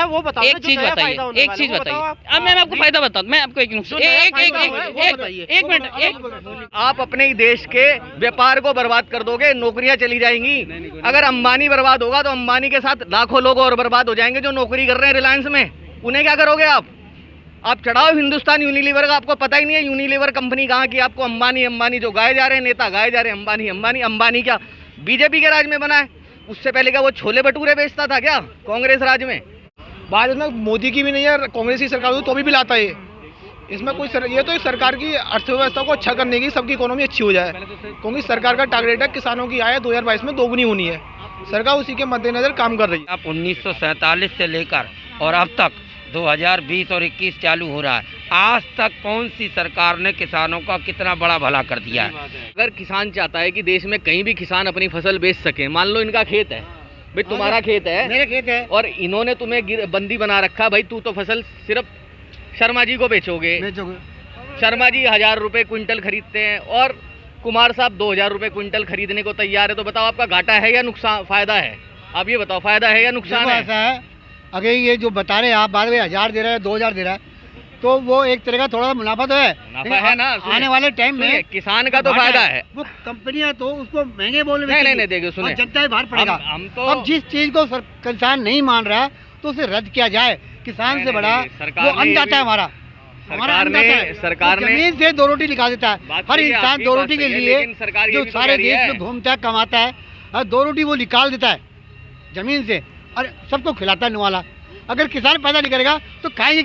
है वो बताओ। एक चीज बताइए, एक चीज बताइए। अब मैं आपको फायदा बताऊँ, मैं आपको एक मिनट। आप अपने ही देश के व्यापार को बर्बाद कर दोगे, नौकरियां चली जाएंगी। अगर अंबानी बर्बाद होगा तो अंबानी के साथ लाखों लोग और बर्बाद हो जाएंगे जो नौकरी कर रहे हैं रिलायंस में। उन्हें क्या करोगे आप चढ़ाओ हिंदुस्तान यूनिलीवर का, आपको पता ही नहीं है यूनिलीवर कंपनी कहाँ की। आपको अंबानी जो गाए जा रहे हैं, नेता गाए जा रहे हैं अंबानी क्या बीजेपी के राज में बना है? उससे पहले क्या वो छोले भटूरे बेचता था क्या कांग्रेस राज में? भारत में मोदी की भी नहीं है, कांग्रेस की सरकार तो भी लाता है। इसमें कोई ये तो एक सरकार की अर्थव्यवस्था को अच्छा करने की, सबकी इकोनॉमी अच्छी हो जाए, क्योंकि सरकार का टारगेट है किसानों की आय 2022 में दोगुनी होनी है। सरकार उसी के मद्देनजर काम कर रही है। अब 1947 से लेकर और अब तक 2020 और 21 चालू हो रहा है, आज तक कौन सी सरकार ने किसानों का कितना बड़ा भला कर दिया है? अगर किसान चाहता है कि देश में कहीं भी किसान अपनी फसल बेच सके, मान लो इनका खेत है भाई, तुम्हारा खेत है, मेरा खेत है, और इन्होंने तुम्हें बंदी बना रखा भाई, तू तो फसल सिर्फ शर्मा जी को बेचोगे। शर्मा जी 1000 रुपए क्विंटल खरीदते हैं और कुमार साहब 2000 रुपए क्विंटल खरीदने को तैयार है। तो बताओ आपका घाटा है या नुकसान, फायदा है? आप ये बताओ, फायदा है या नुकसान है? ऐसा है, अगर ये जो बता रहे हैं आप बाद में 1000 दे रहे हैं, 2000 दे रहा है, तो वो एक तरह का थोड़ा मुनाफा तो है, मुनाफा है ना। आने वाले टाइम में किसान का तो फायदा है। वो कंपनियां तो उसको महंगे बोल नहीं देखिए, सुने, जनता बाहर पड़ेगा। हम तो अब जिस चीज को किसान नहीं मान रहा है तो उसे रद्द किया जाए। किसान से बड़ा वो अन्नदाता है हमारा। सरकार ने जमीन से 2 रोटी निकाल देता है। हर इंसान 2 रोटी के लिए जो सारे देश में घूमता है, कमाता है, 2 रोटी वो निकाल देता है जमीन से और सबको खिलाता है निवाला। अगर किसान पैदा नहीं करेगा तो खाएंगे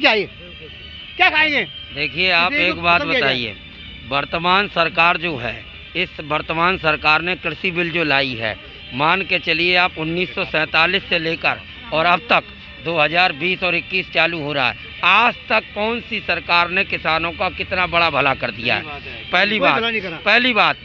क्या खाएंगे? देखिए, आप एक बात बताइए, वर्तमान सरकार जो है, इस वर्तमान सरकार ने कृषि बिल जो लाई है, मान के चलिए आप 1947 से लेकर और अब तक 2020 और 21 चालू हो रहा है, आज तक कौन सी सरकार ने किसानों का कितना बड़ा भला कर दिया है? पहली बात।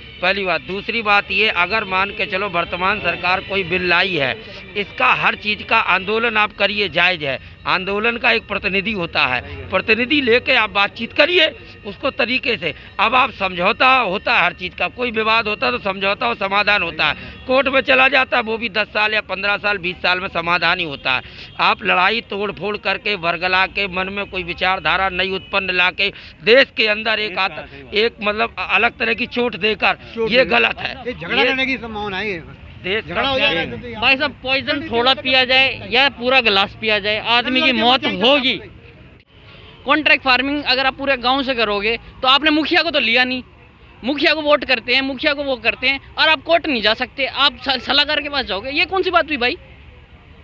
दूसरी बात ये, अगर मान के चलो वर्तमान सरकार कोई बिल लाई है, इसका हर चीज़ का आंदोलन आप करिए, जायज़ है। आंदोलन का एक प्रतिनिधि होता है, प्रतिनिधि लेके आप बातचीत करिए उसको तरीके से। अब आप समझौता होता है, हर चीज़ का कोई विवाद होता है तो समझौता और समाधान होता है, कोर्ट में चला जाता है, वो भी 10 साल या 15 साल 20 साल में समाधान ही होता है। आप लड़ाई तोड़ फोड़ करके वर्गला के मन में कोई विचारधारा नई उत्पन्न ला के देश के अंदर एक मतलब अलग तरह की चोट देकर, ये गलत है। झगड़ा करने की संभावना है। भाई साहब, पॉइजन थोड़ा पिया जाए या पूरा गिलास पिया जाए, आदमी की मौत होगी। कॉन्ट्रैक्ट फार्मिंग अगर आप पूरे गांव से करोगे तो आपने मुखिया को तो लिया नहीं, मुखिया को वोट करते हैं, मुखिया को वो करते हैं, और आप कोर्ट नहीं जा सकते, आप सलाहकार के पास जाओगे। ये कौन सी बात हुई भाई?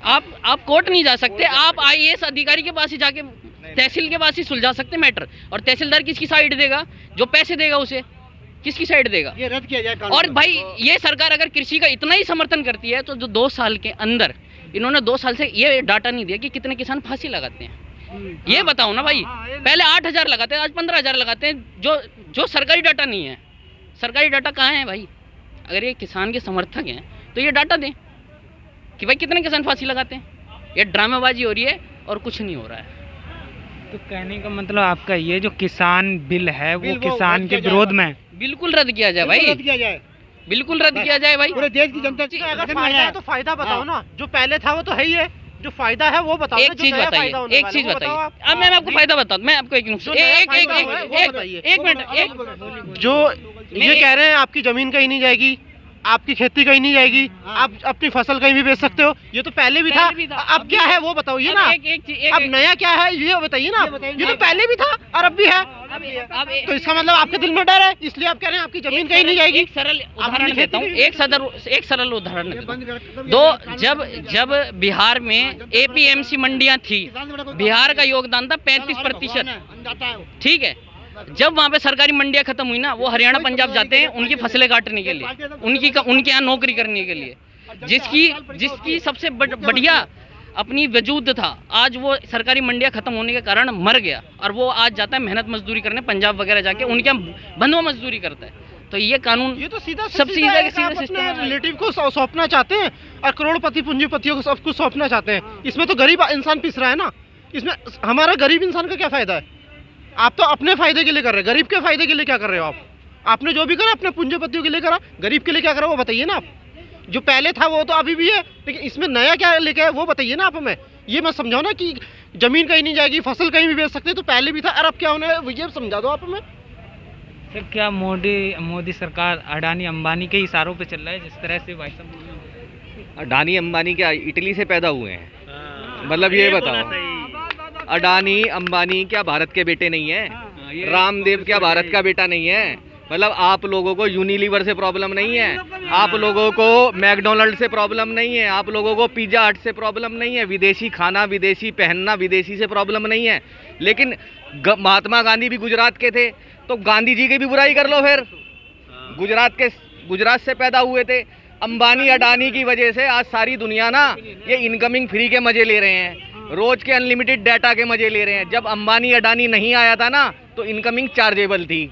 आप कोर्ट नहीं जा सकते, आप IAS अधिकारी के पास ही जाके, तहसील के पास ही सुलझा सकते मैटर। और तहसीलदार किसकी साइड देगा? जो पैसे देगा उसे किसकी साइड देगा? ये रद्द किया जाए। और भाई, ये सरकार अगर कृषि का इतना ही समर्थन करती है तो जो 2 साल के अंदर, इन्होंने 2 साल से ये डाटा नहीं दिया कि कितने किसान फांसी लगाते हैं। ये बताओ ना भाई, पहले 8000 लगाते हैं, आज 15000 लगाते हैं, जो सरकारी डाटा नहीं है। सरकारी डाटा कहाँ है भाई? अगर ये किसान के समर्थक हैं तो ये डाटा दें कि भाई कितने किसान फांसी लगाते हैं। ये ड्रामेबाजी हो रही है और कुछ नहीं हो रहा है। तो कहने का मतलब आपका ये जो किसान बिल है वो किसान के विरोध में बिल्कुल रद्द किया जाए भाई, बिल्कुल रद्द किया जाए भाई। पूरे देश की जनता अगर फायदा है तो फायदा बताओ ना, जो पहले था वो तो है ही है, जो फायदा है वो बताओ। एक चीज बताइए, अब मैं आपको फायदा बताता हूँ, मैं आपको एक मिनट। जो ये कह रहे हैं आपकी जमीन कहीं नहीं जाएगी, आपकी खेती कहीं नहीं जाएगी, आप अपनी फसल कहीं भी बेच सकते हो, ये तो पहले भी था। अब क्या है वो बताओ ये ना, अब नया क्या है ये बताइए ना। ये तो पहले भी था और अब भी है, तो इसका मतलब आपके दिल में डर है, इसलिए आप कह रहे हैं आपकी जमीन कहीं नहीं जाएगी। एक सरल उदाहरण देता हूँ, एक सरल उदाहरण देता हूँ। जब बिहार में APMC मंडियाँ थी, बिहार का योगदान था 35%, ठीक है। जब वहाँ पे सरकारी मंडियाँ खत्म हुई ना, वो हरियाणा पंजाब जाते हैं उनकी फसलें काटने के लिए, उनके यहाँ नौकरी करने के लिए, जिसकी सबसे बढ़िया अपनी वजूद था, आज वो सरकारी मंडियाँ खत्म होने के कारण मर गया, और वो आज जाता है मेहनत मजदूरी करने पंजाब वगैरह जाके, उनके यहाँ बंधुआ मजदूरी करता है। तो ये कानून, ये तो सीधा सबसे अपने रिलेटिव को सौंपना चाहते हैं और करोड़पति पूंजीपतियों को सब कुछ सौंपना चाहते हैं। इसमें तो गरीब इंसान पिस रहा है ना, इसमें हमारा गरीब इंसान का क्या फायदा है? आप तो अपने फायदे के लिए कर रहे हैं, गरीब के फायदे के लिए क्या कर रहे हो आपने जो भी करा अपने पूंजीपतियों के लिए करा, गरीब के लिए क्या करा वो बताइए ना आप। जो पहले था वो तो अभी भी है, लेकिन इसमें नया क्या लेके आए वो बताइए ना आप हमें। ये मत समझाओ ना कि जमीन कहीं नहीं जाएगी, फसल कहीं भी बेच सकते, तो पहले भी था और अब क्या होना है, ये समझा दो आप हमें। सर क्या मोदी सरकार अडानी अंबानी के इशारों पे चल रहा है, जिस तरह से भाई साहब? अडानी अंबानी क्या इटली से पैदा हुए हैं? मतलब ये बताओ, अडानी अंबानी क्या भारत के बेटे नहीं है? रामदेव क्या भारत का बेटा नहीं है? मतलब आप लोगों को यूनिलीवर से प्रॉब्लम नहीं है, आप लोगों को मैकडोनल्ड से प्रॉब्लम नहीं है, आप लोगों को पिज्जा हट से प्रॉब्लम नहीं है, विदेशी खाना, विदेशी पहनना, विदेशी से प्रॉब्लम नहीं है। लेकिन महात्मा गांधी भी गुजरात के थे, तो गांधी जी की भी बुराई कर लो फिर। गुजरात से पैदा हुए थे। अंबानी अडानी की वजह से आज सारी दुनिया ना ये इनकमिंग फ्री के मजे ले रहे हैं, रोज के अनलिमिटेड डाटा के मजे ले रहे हैं। जब अंबानी अडानी नहीं आया था ना तो इनकमिंग चार्जेबल थी,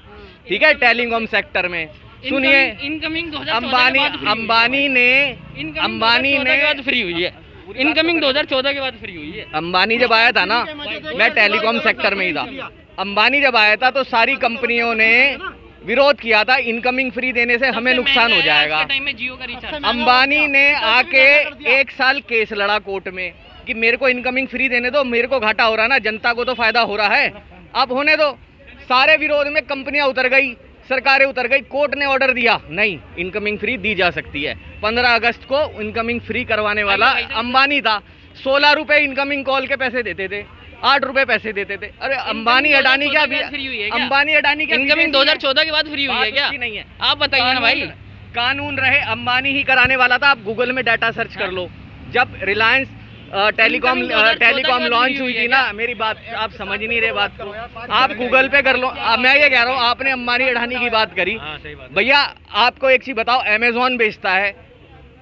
ठीक है, टेलीकॉम सेक्टर में। सुनिए, इनकमिंग अंबानी ने फ्री हुई है, इनकमिंग 2014 के बाद फ्री हुई है। अंबानी जब आया था ना, मैं टेलीकॉम सेक्टर में ही था, अंबानी जब आया था तो सारी कंपनियों ने विरोध किया था, इनकमिंग फ्री देने से हमें नुकसान हो जाएगा। अंबानी ने आके 1 साल केस लड़ा कोर्ट में कि मेरे को इनकमिंग फ्री देने दो, मेरे को घाटा हो रहा है ना, जनता को तो फायदा हो रहा है, अब होने दो। सारे विरोध में कंपनियां उतर गई, सरकारें उतर गई, कोर्ट ने ऑर्डर दिया नहीं, इनकमिंग फ्री दी जा सकती है। 15 अगस्त को इनकमिंग फ्री करवाने वाला अंबानी था। 16 रुपए इनकमिंग कॉल के पैसे देते थे, 8 रुपए पैसे देते थे। अरे अंबानी अडानी क्या अंबानी अडानी क्या इनकमिंग 2014 के बाद फ्री हुई है क्या? नहीं है, आप बताइए ना भाई। कानून रहे अंबानी ही कराने वाला था। आप गूगल में डाटा सर्च कर लो, जब रिलायंस टेलीकॉम लॉन्च हुई थी ना, मेरी बात आप समझ नहीं रहे बात को, आप गूगल पे कर लो। मैं ये कह रहा हूँ, आपने अंबानी अडानी की बात करी, भैया आपको एक चीज बताओ, अमेजोन बेचता है,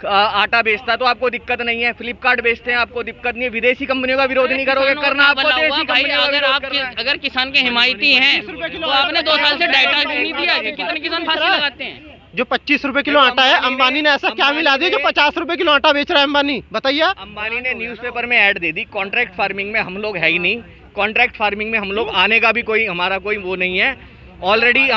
आटा बेचता है तो आपको दिक्कत नहीं है, फ्लिपकार्ट बेचते हैं आपको दिक्कत नहीं है, विदेशी कंपनियों का विरोध नहीं करोगे, करना आपको देशी कंपनियों। अगर किसान के हिमायती हैं तो आपने 2 साल से डाटा क्यों नहीं दिया? कितने किसान फांसी लगाते हैं? जो 25 रुपए किलो आटा है, अंबानी ने ऐसा क्या मिला दिया जो 50 रुपए किलो आटा बेच रहा है अंबानी? बताइए। अंबानी ने न्यूज़पेपर में ऐड दे दी, कॉन्ट्रैक्ट फार्मिंग में हम लोग है ही नहीं, कॉन्ट्रैक्ट फार्मिंग में हम लोग आने का भी कोई हमारा कोई वो नहीं है। ऑलरेडी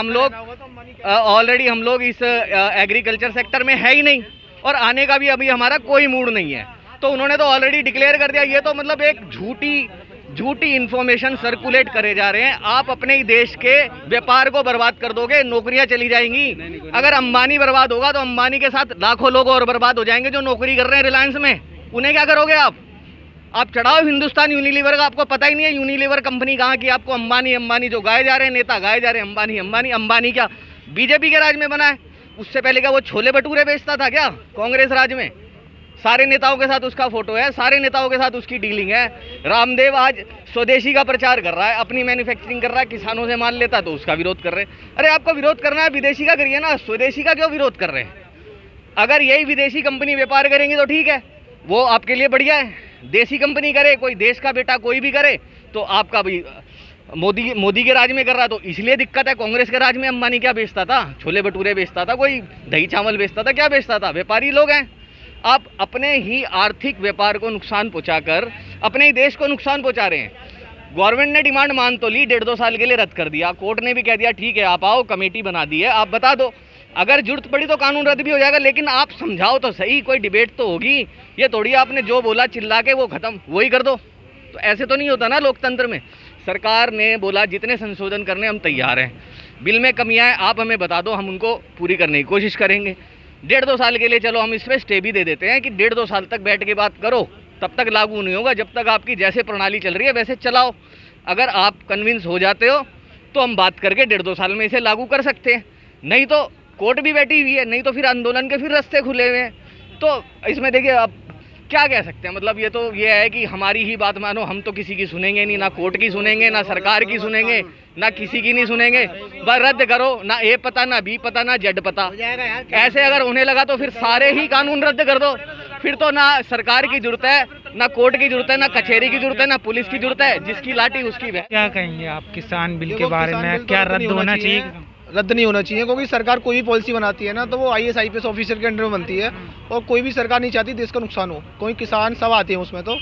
हम लोग इस एग्रीकल्चर सेक्टर में है ही नहीं और आने का भी अभी हमारा कोई मूड नहीं है। तो उन्होंने तो ऑलरेडी डिक्लेयर कर दिया। ये तो मतलब एक झूठी इंफॉर्मेशन सर्कुलेट करे जा रहे हैं। आप अपने ही देश के व्यापार को बर्बाद कर दोगे, नौकरियां चली जाएंगी। अगर अंबानी बर्बाद होगा तो अंबानी के साथ लाखों लोग और बर्बाद हो जाएंगे जो नौकरी कर रहे हैं रिलायंस में। उन्हें क्या करोगे आप चढ़ाओ हिंदुस्तान यूनिलीवर का, आपको पता ही नहीं है यूनिलीवर कंपनी कहाँ की। आपको अंबानी जो गाए जा रहे हैं, नेता गाए जा रहे हैं, अंबानी क्या बीजेपी के राज में बना है? उससे पहले क्या वो छोले भटूरे बेचता था क्या कांग्रेस राज में? सारे नेताओं के साथ उसका फोटो है, सारे नेताओं के साथ उसकी डीलिंग है। रामदेव आज स्वदेशी का प्रचार कर रहा है, अपनी मैन्युफैक्चरिंग कर रहा है, किसानों से माल लेता तो उसका विरोध कर रहे हैं। अरे आपको विरोध करना है विदेशी का करिए ना, स्वदेशी का क्यों विरोध कर रहे हैं? अगर यही विदेशी कंपनी व्यापार करेंगी तो ठीक है, वो आपके लिए बढ़िया है। देसी कंपनी करे, कोई देश का बेटा कोई भी करे तो आपका भी मोदी के राज में कर रहा, तो इसलिए दिक्कत है। कांग्रेस के राज में अंबानी क्या बेचता था? छोले भटूरे बेचता था, कोई दही चावल बेचता था, क्या बेचता था? व्यापारी लोग हैं। आप अपने ही आर्थिक व्यापार को नुकसान पहुंचाकर अपने ही देश को नुकसान पहुंचा रहे हैं। गवर्नमेंट ने डिमांड मान तो ली, 1.5-2 साल के लिए रद्द कर दिया। कोर्ट ने भी कह दिया ठीक है आप आओ, कमेटी बना दी है, आप बता दो, अगर जरूरत पड़ी तो कानून रद्द भी हो जाएगा। लेकिन आप समझाओ तो सही, कोई डिबेट तो होगी। ये थोड़ी आपने जो बोला चिल्ला के वो खत्म वही कर दो, तो ऐसे तो नहीं होता ना लोकतंत्र में। सरकार ने बोला जितने संशोधन करने हम तैयार हैं, बिल में कमियां हैं आप हमें बता दो, हम उनको पूरी करने की कोशिश करेंगे। 1.5-2 साल के लिए चलो हम इस पर स्टे भी दे देते हैं कि 1.5-2 साल तक बैठ के बात करो, तब तक लागू नहीं होगा। जब तक आपकी जैसे प्रणाली चल रही है वैसे चलाओ। अगर आप कन्विंस हो जाते हो तो हम बात करके 1.5-2 साल में इसे लागू कर सकते हैं, नहीं तो कोर्ट भी बैठी हुई है, नहीं तो फिर आंदोलन के फिर रास्ते खुले हुए हैं। तो इसमें देखिए अब क्या कह सकते हैं, मतलब ये है कि हमारी ही बात मानो, हम तो किसी की सुनेंगे नहीं, ना कोर्ट की सुनेंगे, ना सरकार की सुनेंगे, ना किसी की नहीं सुनेंगे। बस रद्द करो, ना ए पता, ना बी पता, ना जेड पता। ऐसे अगर उन्हें लगा तो फिर सारे ही कानून रद्द कर दो, फिर तो ना सरकार की जरूरत है, ना कोर्ट की जरूरत है, ना कचहरी की जरूरत है, ना पुलिस की जरूरत है, जिसकी लाठी उसकी भैंस। क्या कहेंगे आप किसान बिल के बारे में? क्या रद्द होना चाहिए? रद्द नहीं होना चाहिए, क्योंकि सरकार कोई भी पॉलिसी बनाती है ना तो वो IAS IPS ऑफिसर के अंडर में बनती है, और कोई भी सरकार नहीं चाहती देश का नुकसान हो। कोई किसान सब आते हैं उसमें, तो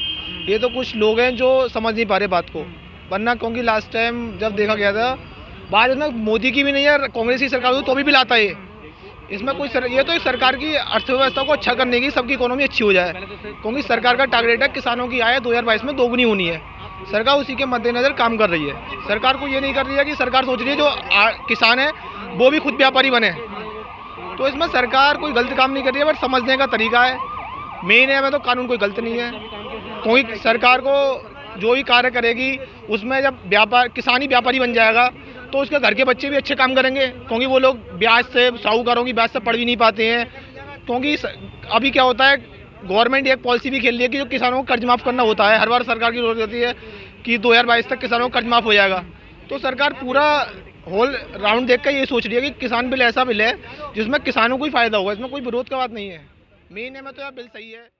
ये तो कुछ लोग हैं जो समझ नहीं पा रहे बात को। वरना क्योंकि लास्ट टाइम जब देखा गया था, बाद में मोदी की भी नहीं है, कांग्रेस की सरकार तो भी लाता है, इसमें कोई ये तो एक सरकार की अर्थव्यवस्था को अच्छा करने की, सबकी इकोनॉमी अच्छी हो जाए, क्योंकि सरकार का टारगेट है किसानों की आय 2022 में दोगुनी होनी है। सरकार उसी के मद्देनजर काम कर रही है। सरकार को ये नहीं कर रही है कि सरकार सोच रही है जो किसान है वो भी खुद व्यापारी बने, तो इसमें सरकार कोई गलत काम नहीं कर रही है, बट समझने का तरीका है। मेन है, मैं तो कानून कोई गलत नहीं है, क्योंकि सरकार को जो भी कार्य करेगी उसमें जब किसान ही व्यापारी बन जाएगा तो उसके घर के बच्चे भी अच्छे काम करेंगे, क्योंकि वो लोग ब्याज से, साहूकारों की ब्याज से पढ़ भी नहीं पाते हैं। क्योंकि अभी क्या होता है, गवर्नमेंट एक पॉलिसी भी खेल रही है कि जो किसानों को कर्ज माफ़ करना होता है, हर बार सरकार की जरूरत होती है कि 2022 तक किसानों को कर्ज माफ़ हो जाएगा। तो सरकार पूरा होल राउंड देख कर ये सोच रही है कि किसान बिल ऐसा बिल है जिसमें किसानों को ही फायदा होगा, इसमें कोई विरोध का बात नहीं है। मेन है, मैं तो यार बिल सही है।